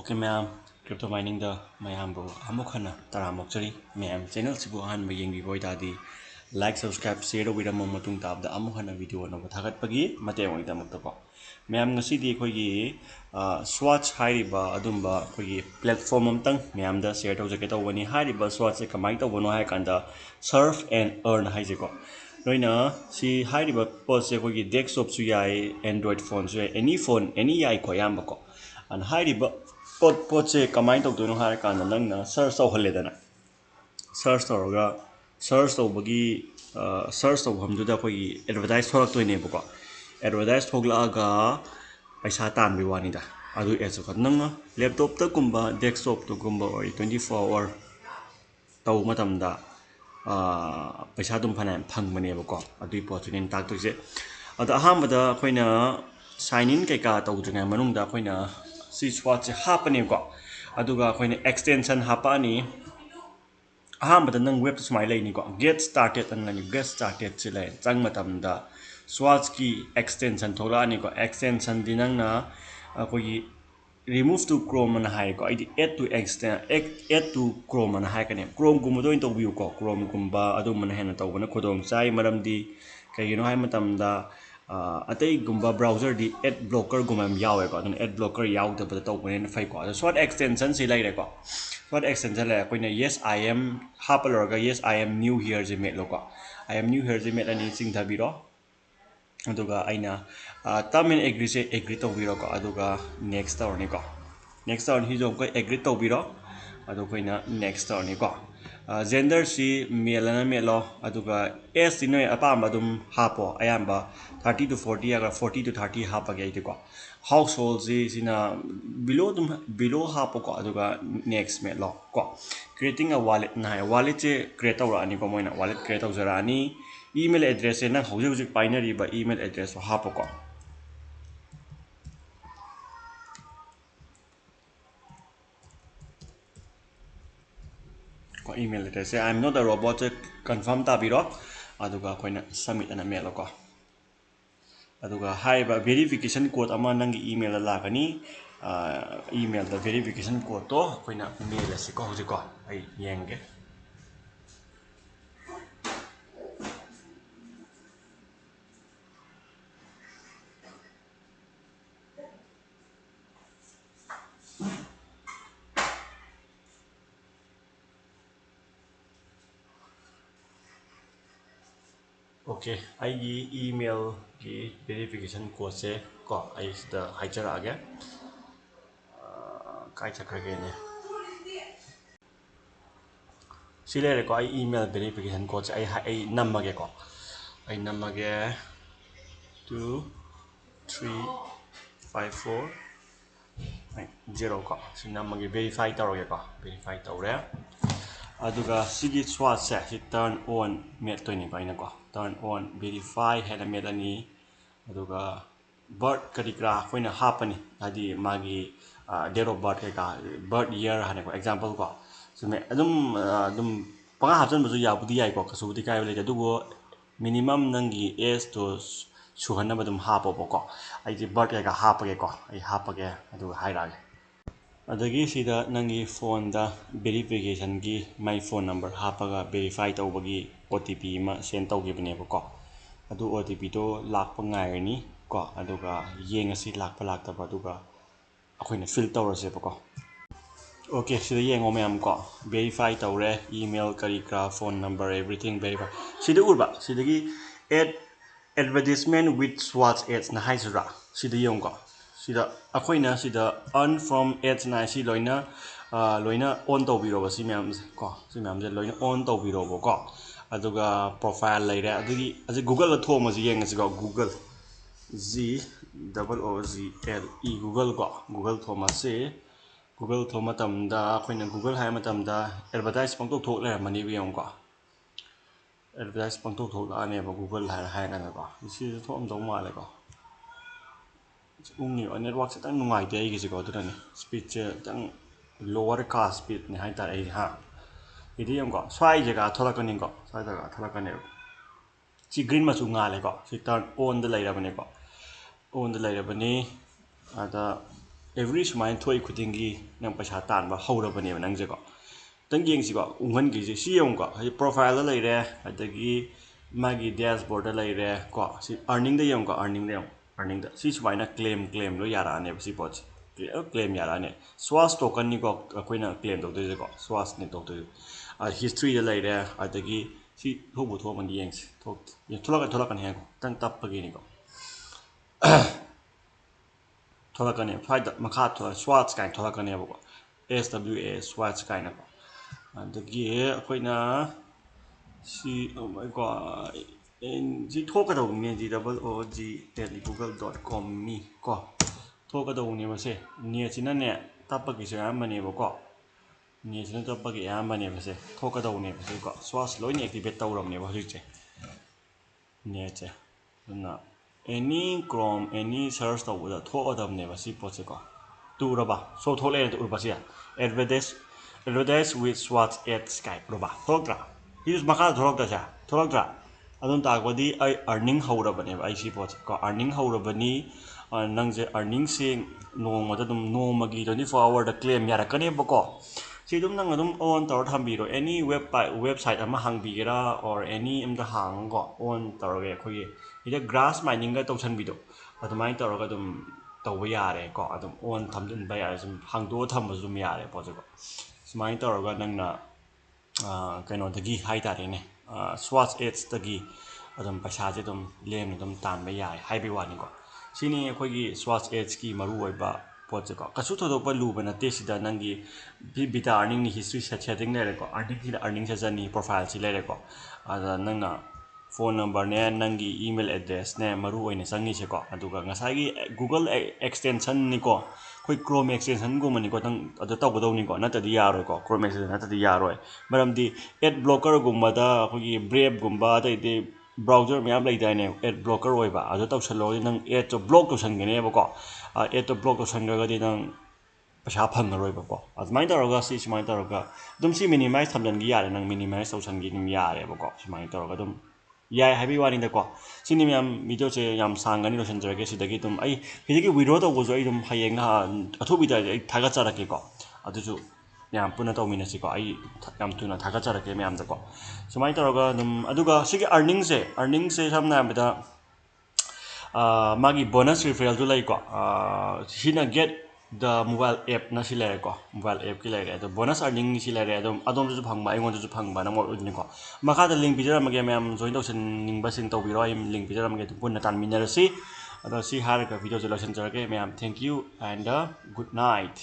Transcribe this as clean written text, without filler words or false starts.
Okay, ma'am. Crypto mining da mayambo amuk hana taramok chari ma'am channel sibu han mayeng boy dadi like subscribe share with am matung tab da amuk hana video no thagat pagi mate oi da mak ko ma'am ngasi di khoi gi swatch hairiba adumba khoi gi platform amtang ma'am da share tawjake tawani hairiba swatch se kamai tawbono hai kanda surf and earn haije ko noina si hairiba pot se khoi gi desktop su yai android phone su any phone any yai ko yamba ko and hairiba pot se kamai tok dono har kan nang na search to halle dana search to ga search to bagi search to ham da koi advertise thorak to ne bako advertise thogla ga paisa tan bi wani da adu es ko nang laptop ta kumba desktop to kumba oi 24 hour taw matam da paisa dum phana phang mane bako adu pot nin tak to je ada aham da koina sign in kai ka taw janga manung da koina si swatch hapani ko aduga koina extension hapani ahambada nang web smai lai ni ko get started an ngani get started chile chang matam da swatch ki extension thola ni ko extension dinang na koi remove to chrome an hai ko id add to extend add to chrome an hai kane chrome gum do into view ko chrome gumba adu man hena tawbana khodong chai maram di kayino hai matam da atay gumba browser di ad blocker gumam yawe ko adun ad blocker yaw da bada tawbane na fai ko swat extension si lai re ko swat extension la koina yes I am hapalorga yes I am new here je met lo ko I am new here je met ani sing thabiro aduga aina term and agree se agree tawbiro ko aduga next tower ni ko next tower hi jom ko agree tawbiro adu koina next tower ni ko gender si male na male aduga age dinoi apam adum hapo ayamba 30 to 40 agar 40 to 30 hapa ge ite ko household ji sina below hapo ko aduga next male lo ko creating a wallet na wallet je create awra ani ko moina wallet create awjara ani email address na hojik binary ba email address hapo ko email address I'm not a robot confirm tabiro aduga koina submit ana mail ko aduga haiba verification code ama nangi email la lagani email da verification code to koina mail asi ko hojiko ai yenge okay aigi email ki verification code se ko ai da haijara age kai chakrage ne sile ko ai email verification code se ai namage ko ai namage 2 3 5 4 0 ko si namage verify tawrage ko verify tawre aduga sigi swatch se si turn on met to ni ko ina ko turn on verify hena met ani aduga birth kadikra koina hapani adi magi date of birth ka birth year hane ko example ko sume adum panga hapjan buju yabudi yai ko kasubudi kai le adugo minimum nangi age to suhanna badum hapo ko ai ji birth ka hapage ko ai hapage adu hairage adagi sida nangi phone da verification gi my phone number hapaga verify tawbagi OTP ma send tawgibne ko adu OTP to lakpa ngairani ko aduga yengasi lakpa laktaba aduga akoina fill tawrase ko okay sida yengo ma'am ko verify tawre email karikra phone number everything verify sida urba sidagi add advertisement with swatch ads na haisura sida yengo sida akoina sida earn from ads na si loina on tawbiro ba si ma'am ko si ma'am je loina on tawbiro ko aduga profile laire adugi aje google la thoma ji yengasi ko google GOOGLE google ko google thoma se google thoma tamda akoina google hai matamda advertise pangtok thok le mani wi yong ko advertise pangtok thok la ne ba google hai kana ko si thom dong ma le ko ungni network se tang nungai te ai gi ko tudani speed che tang lower cast speed ne hai ta ai ha idi yong ko swai jaga thola kanin ko swai jaga thola kane si green ma chu nga le ko si turn on da lai ra bane ko on da lai ra bane ada every sumain thoi khudingi nang paisa tan ba hawra bane nang je ko tang yeng si ko ungan gi je si yong ko profile la lai re adagi magi dashboard la lai re ko si earning da yong ko earning da si sumaina claim lo yara ne si pot claim yara ne swash token ni ko akoina claim do de ko swash ni to history da lai re adagi si thobu tho man yeng si thola kan he ko tang tap pa gi ni ko thola kan he fight makha thola swash kan thola kan he ko SWA swash kan ko adagi akoina si oh my god en si thoka do ni google.com ni ko thoka do ni ma se ni china ne tappa gi sa ma ne ba ko ni china tappa gi ya ma ne ba se thoka do ni ba se ko swash loi ni activate tawram ne ba hojik che ni che na any chrome any search to da thoka dam ne ba si po che ko tu ra ba so thole tu ba se advertise with swash at skype ro ba thokra use makha thorok da cha thorokra adon ta ko di ai earning hawra bane ai si po ko earning hawra bani nang je earning se no ma da dum no ma gi 24 hour da claim yara kane ba ko si dum nang adum on tor thambi ro any website ama hang bi gera or any am da hang ko on tor ge khoi ida grass mining ga tawsan bi do adumai tor ga dum tawba yare ko adum on thamdin ba yare sum hang do tham ba zum yare po ko sumai tor ga nang na kaino dagi hai tare ne swash ads dagi adum paisa je dum lem dum tan ba yai hai bi wani ko sini khoi gi swash ads ki maru oi ba pot je ko kasu thodo pa lu bana te sida nangi bita earning ni history setting le ko earning season ni profile si le ko ada nang na phone number ne nangi email address ne maru oi ne sangi se ko aduga ngasai gi google extension ni ko khoi chrome extension go mani ko tang adu taw go ni ko na ta di yaroi ko chrome extension na ta di yaroi maram di ad blocker gumba da khoi brave gumba da de browser me am lai dai ne ad blocker oi ba adu taw salo nang ad to block to san ne ba ko ad to block to san ga di nang paisa phang roi ba ko azmai ta roga si smai ta roga dum si minimize thamjan gi yare nang minimize tawsan gi nim yare ba ko smai ta roga dum yai happy wani da ko sini mi am video che yam sangani lo sen jage sidagi dum ai hiji video to go jo ai dum hayeng na athobi da ai thaga chara ke ko adu ju yam puna to mina si ko ai yam tuna thaga chara ke mi am da ko smai ta roga dum aduga sigi earning se samna bida magi bonus referral to lai ko hina get the mobile app na silare ko mobile app ki lare the bonus earning ni silare adom ju phangba ai ngon ju phangba na mo ni ko makha da link bijara mage mem join to sen ning ba sing to biro ai link bijara mage punna tan minar si ado si har ka video solution jarake mem thank you and good night